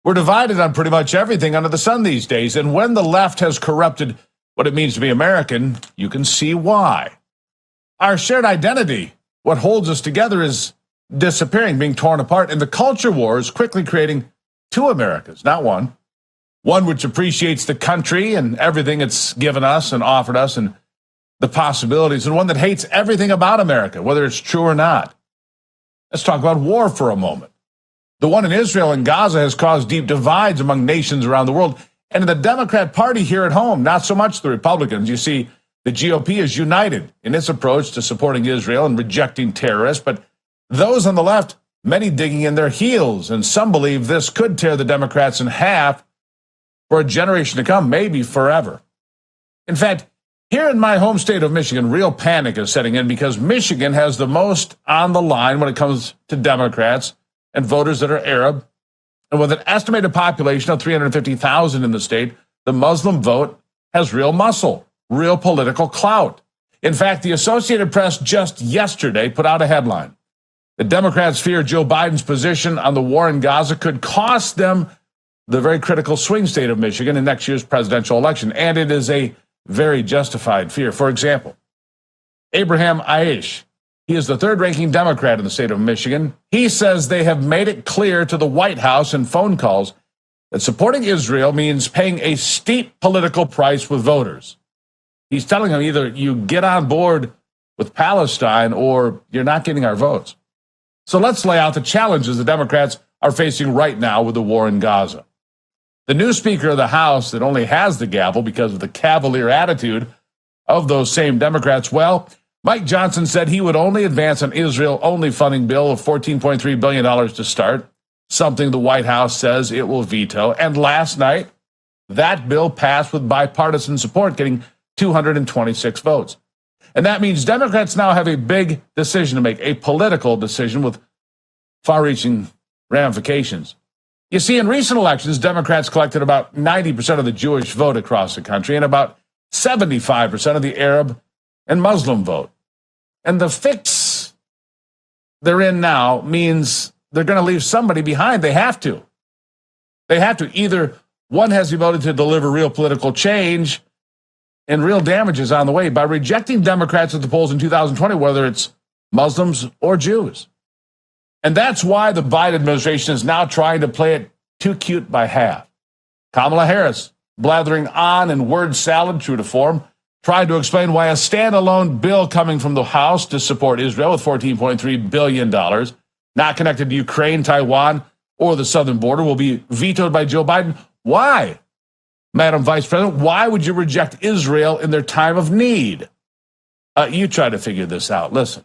We're divided on pretty much everything under the sun these days, and when the left has corrupted what it means to be American, you can see why. Our shared identity, what holds us together, is disappearing, being torn apart, and the culture war is quickly creating two Americas, not one. One which appreciates the country and everything it's given us and offered us and the possibilities, and one that hates everything about America, whether it's true or not. Let's talk about war for a moment. The one in Israel and Gaza has caused deep divides among nations around the world, and in the Democrat Party here at home, not so much the Republicans. You see, the GOP is united in its approach to supporting Israel and rejecting terrorists, but those on the left, many digging in their heels, and some believe this could tear the Democrats in half for a generation to come, maybe forever. In fact, here in my home state of Michigan, real panic is setting in because Michigan has the most on the line when it comes to Democrats and voters that are Arab. And with an estimated population of 350,000 in the state, the Muslim vote has real muscle, real political clout. In fact, the Associated Press just yesterday put out a headline. The Democrats fear Joe Biden's position on the war in Gaza could cost them the very critical swing state of Michigan in next year's presidential election. And it is a very justified fear. For example, Abraham Aish, he is the third-ranking Democrat in the state of Michigan. He says they have made it clear to the White House in phone calls that supporting Israel means paying a steep political price with voters. He's telling them either you get on board with Palestine or you're not getting our votes. So let's lay out the challenges the Democrats are facing right now with the war in Gaza. The new Speaker of the House that only has the gavel because of the cavalier attitude of those same Democrats, well, Mike Johnson said he would only advance an Israel-only funding bill of $14.3 billion to start, something the White House says it will veto. And last night, that bill passed with bipartisan support, getting 226 votes. And that means Democrats now have a big decision to make, a political decision with far-reaching ramifications. You see, in recent elections, Democrats collected about 90% of the Jewish vote across the country and about 75% of the Arab and Muslim vote. And the fix they're in now means they're going to leave somebody behind. They have to. They have to. Either one has the ability to deliver real political change and real damages on the way by rejecting Democrats at the polls in 2020, whether it's Muslims or Jews. And that's why the Biden administration is now trying to play it too cute by half. Kamala Harris, blathering on in word salad, true to form, tried to explain why a standalone bill coming from the House to support Israel with $14.3 billion, not connected to Ukraine, Taiwan, or the southern border, will be vetoed by Joe Biden. Why, Madam Vice President? Why would you reject Israel in their time of need? You try to figure this out. Listen.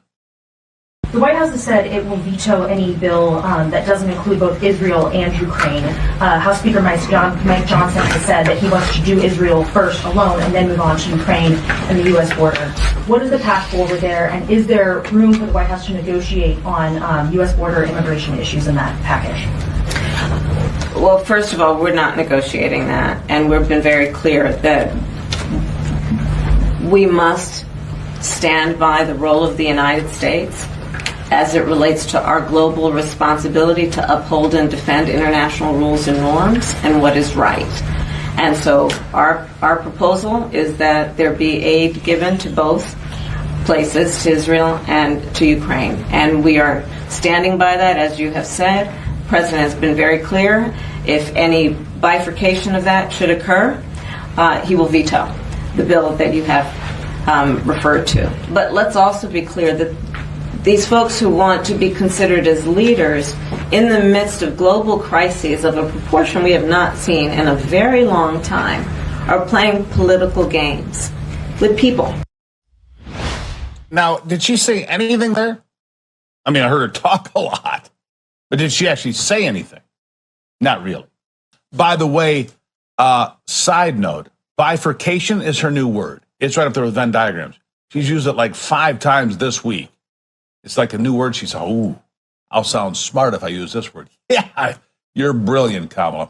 The White House has said it will veto any bill that doesn't include both Israel and Ukraine. House Speaker Mike Johnson has said that he wants to do Israel first alone and then move on to Ukraine and the U.S. border. What is the path forward there, and is there room for the White House to negotiate on U.S. border immigration issues in that package? Well, first of all, we're not negotiating that, and we've been very clear that we must stand by the role of the United States as it relates to our global responsibility to uphold and defend international rules and norms and what is right. And so our proposal is that there be aid given to both places, to Israel and to Ukraine. And we are standing by that, as you have said. The President has been very clear. If any bifurcation of that should occur, he will veto the bill that you have referred to. But let's also be clear that these folks who want to be considered as leaders in the midst of global crises of a proportion we have not seen in a very long time are playing political games with people. Now, did she say anything there? I mean, I heard her talk a lot, but did she actually say anything? Not really. By the way, side note, bifurcation is her new word. It's right up there with Venn diagrams. She's used it like 5 times this week. It's like a new word. She said, "Ooh, I'll sound smart if I use this word." Yeah, you're brilliant, Kamala.